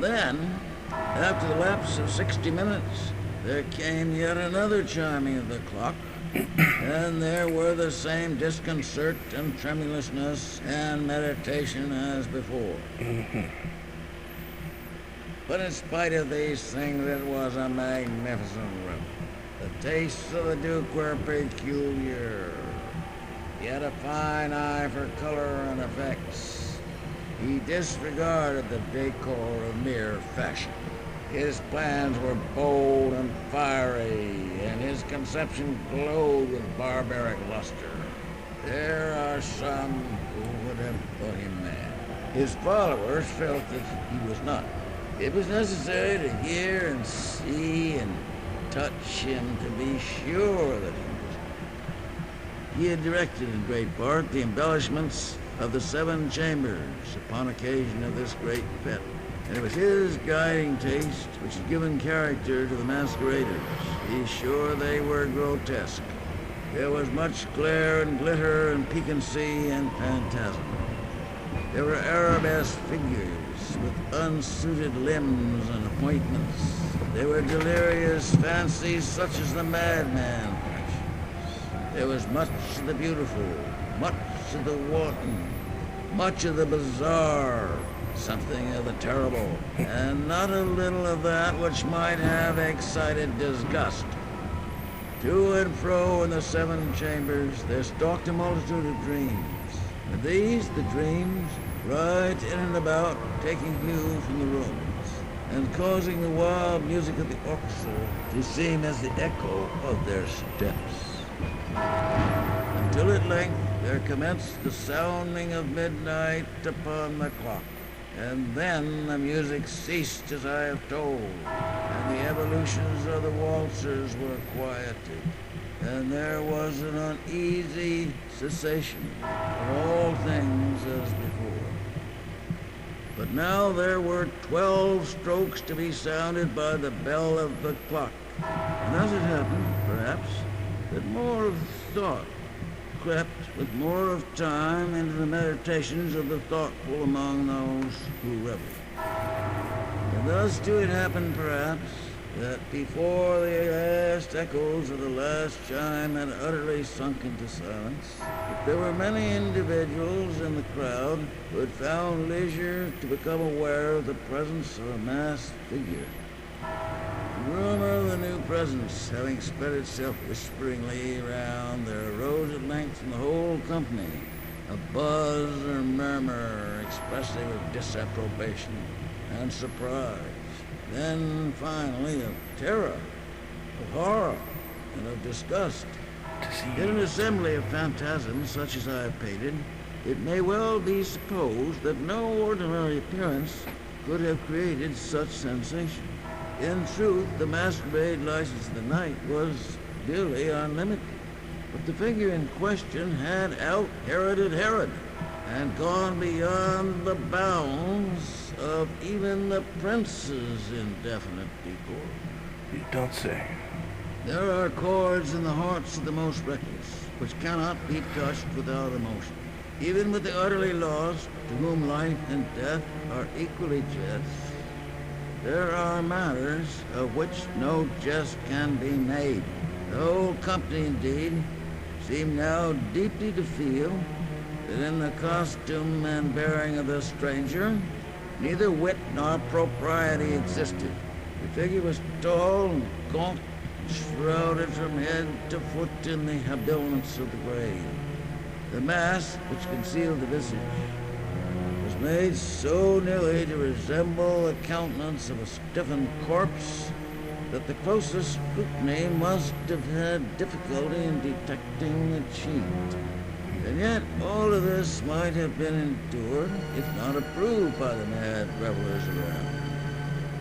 Then, after the lapse of 60 minutes, there came yet another chiming of the clock, and there were the same disconcert and tremulousness and meditation as before. But in spite of these things, it was a magnificent room. The tastes of the Duke were peculiar. He had a fine eye for color and effects. He disregarded the decor of mere fashion. His plans were bold and fiery, and his conception glowed with barbaric luster. There are some who would have thought him mad. His followers felt that he was not. It was necessary to hear and see and touch him to be sure that he was. He had directed in great part the embellishments of the 7 chambers upon occasion of this great fete. And it was his guiding taste which had given character to the masqueraders. He's sure they were grotesque. There was much glare and glitter and piquancy and phantasm. There were arabesque figures with unsuited limbs and appointments. There were delirious fancies such as the madman practices. There was much of the beautiful, much of the wanton, much of the bizarre, something of the terrible, and not a little of that which might have excited disgust. To and fro in the 7 chambers there stalked a multitude of dreams. And these, the dreams, right in and about, taking hue from the rooms, and causing the wild music of the orchestra to seem as the echo of their steps. Until at length there commenced the sounding of midnight upon the clock. And then the music ceased as I have told, and the evolutions of the waltzers were quieted, and there was an uneasy cessation of all things as before. But now there were 12 strokes to be sounded by the bell of the clock, and as it happened, perhaps, that more of thought crept with more of time into the meditations of the thoughtful among those who reveled. And thus too it happened, perhaps, that before the last echoes of the last chime had utterly sunk into silence, that there were many individuals in the crowd who had found leisure to become aware of the presence of a masked figure. The rumor of the new presence having spread itself whisperingly round, there arose at length from the whole company a buzz or murmur expressive of disapprobation and surprise, then finally of terror, of horror, and of disgust. In an assembly of phantasms such as I have painted, it may well be supposed that no ordinary appearance could have created such sensation. In truth, the masquerade license of the night was really unlimited. But the figure in question had out-Heroded Herod, and gone beyond the bounds of even the prince's indefinite decorum. You don't say. There are chords in the hearts of the most reckless, which cannot be touched without emotion. Even with the utterly lost, to whom life and death are equally jests, there are matters of which no jest can be made. The whole company, indeed, seemed now deeply to feel that in the costume and bearing of the stranger, neither wit nor propriety existed. The figure was tall and gaunt, shrouded from head to foot in the habiliments of the grave. The mask which concealed the visage was made so nearly to resemble the countenance of a stiffened corpse that the closest scrutiny must have had difficulty in detecting the cheat. And yet all of this might have been endured, if not approved by the mad revelers around.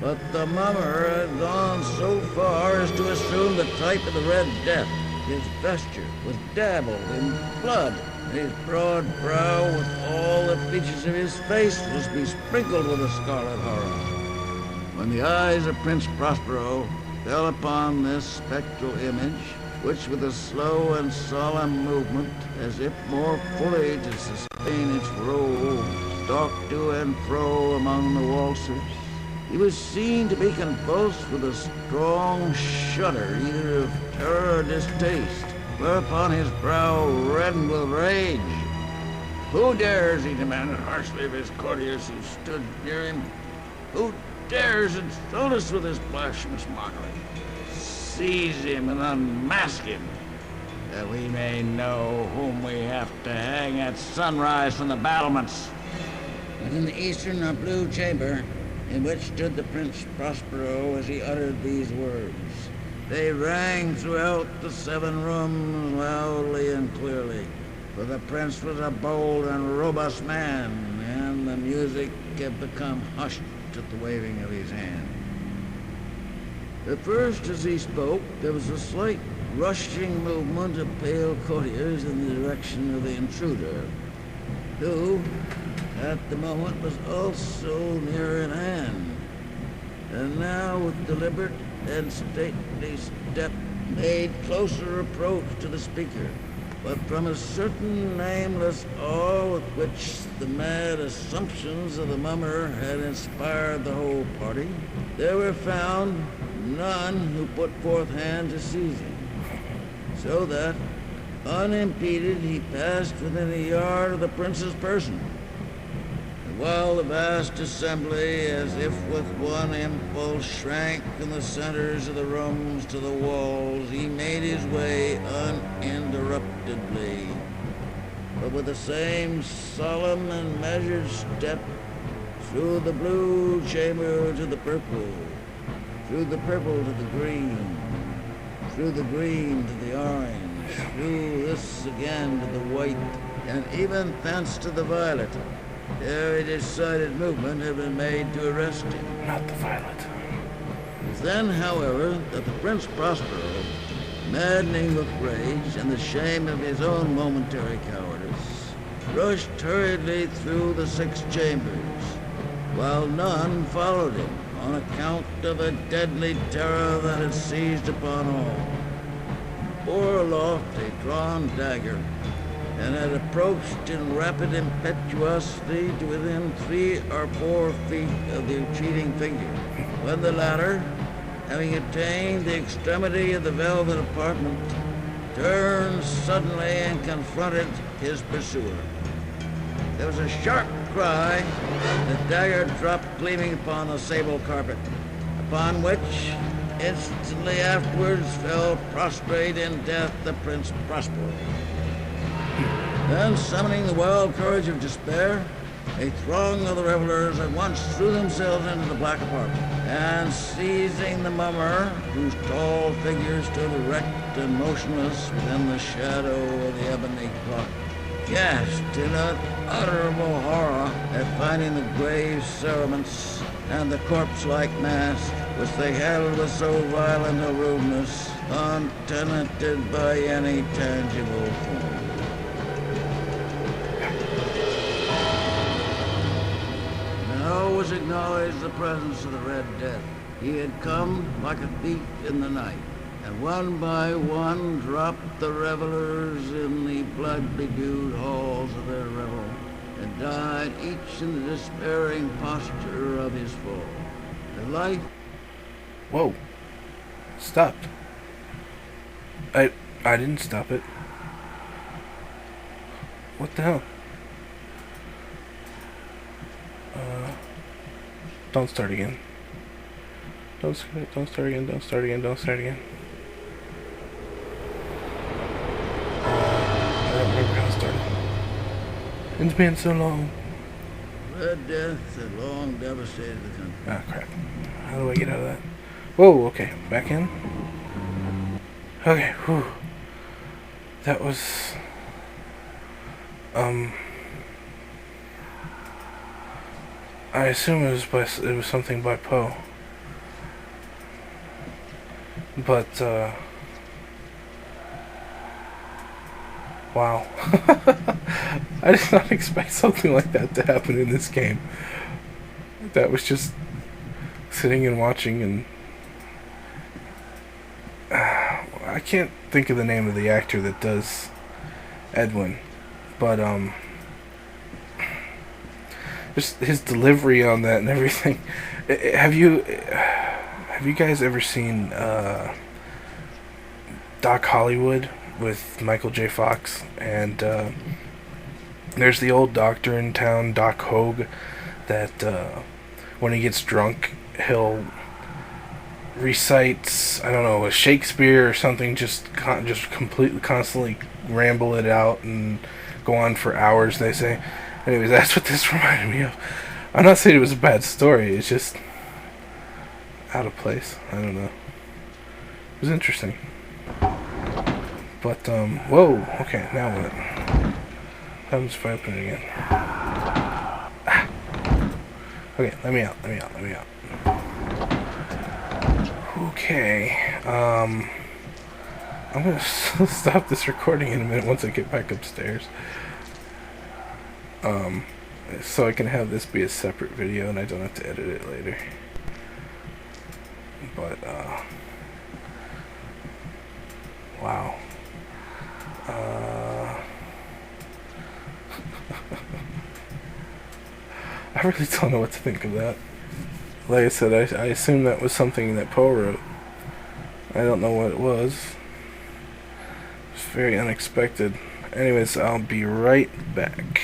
But the mummer had gone so far as to assume the type of the Red Death. His vesture was dabbled in blood, and his broad brow with all the features of his face was besprinkled with a scarlet horror. When the eyes of Prince Prospero fell upon this spectral image, which with a slow and solemn movement, as if more fully to sustain its role, stalked to and fro among the waltzers, He was seen to be convulsed with a strong shudder, either of terror or distaste, whereupon his brow reddened with rage. "Who dares," he demanded harshly of his courtiers who stood near him, "who dares insult us with this blasphemous mockery? Seize him and unmask him, that we may know whom we have to hang at sunrise from the battlements." Within the eastern or blue chamber, in which stood the Prince Prospero as he uttered these words, they rang throughout the 7 rooms loudly and clearly. For the prince was a bold and robust man, and the music had become hushed at the waving of his hand. At first, as he spoke, there was a slight rushing movement of pale courtiers in the direction of the intruder, who, at the moment, was also near at hand, and now, with deliberate and stately step, made closer approach to the speaker. But from a certain nameless awe with which the mad assumptions of the mummer had inspired the whole party, there were found none who put forth hand to seize him, so that, unimpeded, he passed within a yard of the prince's person. And while the vast assembly, as if with one impulse, shrank from the centers of the rooms to the walls, he made his way uninterruptedly, but with the same solemn and measured step, through the blue chamber to the purple, through the purple to the green, through the green to the orange, through this again to the white, and even thence to the violet. Every decided movement had been made to arrest him. Not the violet. Then, however, that the Prince Prospero, maddening with rage and the shame of his own momentary cowardice, rushed hurriedly through the 6 chambers, while none followed him on account of a deadly terror that had seized upon all. Bore aloft a drawn dagger, and had approached in rapid impetuosity to within 3 or 4 feet of the retreating figure, when the latter, having attained the extremity of the velvet apartment, turned suddenly and confronted his pursuer. There was a sharp cry, and the dagger dropped gleaming upon the sable carpet, upon which, instantly afterwards, fell prostrate in death the Prince Prospero. Then, summoning the wild courage of despair, a throng of the revelers at once threw themselves into the black apartment, and seizing the mummer, whose tall figure stood erect and motionless within the shadow of the ebony clock, gasped in unutterable horror at finding the grave cerements and the corpse-like mask, which they held with so violent a rudeness, untenanted by any tangible form. Now was acknowledged the presence of the Red Death. He had come like a thief in the night, and one by one dropped the revelers in the blood-bedewed halls of their revel, and died each in the despairing posture of his fall. The life... Whoa. Stopped. I didn't stop it. What the hell? Don't start again. Don't start again, don't start again, don't start again. I don't remember how it started. It's been so long. Red Death had long devastated the country. Ah, crap. How do I get out of that? Whoa, okay. Back in. Okay, whew. That was... I assume it was something by Poe. But, wow. I did not expect something like that to happen in this game. That was just sitting and watching, and I can't think of the name of the actor that does Edwin, but just his delivery on that and everything, Have you guys ever seen Doc Hollywood with Michael J. Fox? And there's the old doctor in town, Doc Hogue, that when he gets drunk, he'll recite, I don't know, a Shakespeare or something, just completely, constantly ramble it out and go on for hours, they say. Anyways, that's what this reminded me of. I'm not saying it was a bad story, it's just out of place. I don't know. It was interesting. But, whoa, okay, now what? What happens if I open it again? Ah. Okay, let me out. Okay, I'm gonna stop this recording in a minute once I get back upstairs. So I can have this be a separate video and I don't have to edit it later. But, wow. I really don't know what to think of that. Like I said, I assume that was something that Poe wrote. I don't know what it was. It's very unexpected. Anyways, I'll be right back.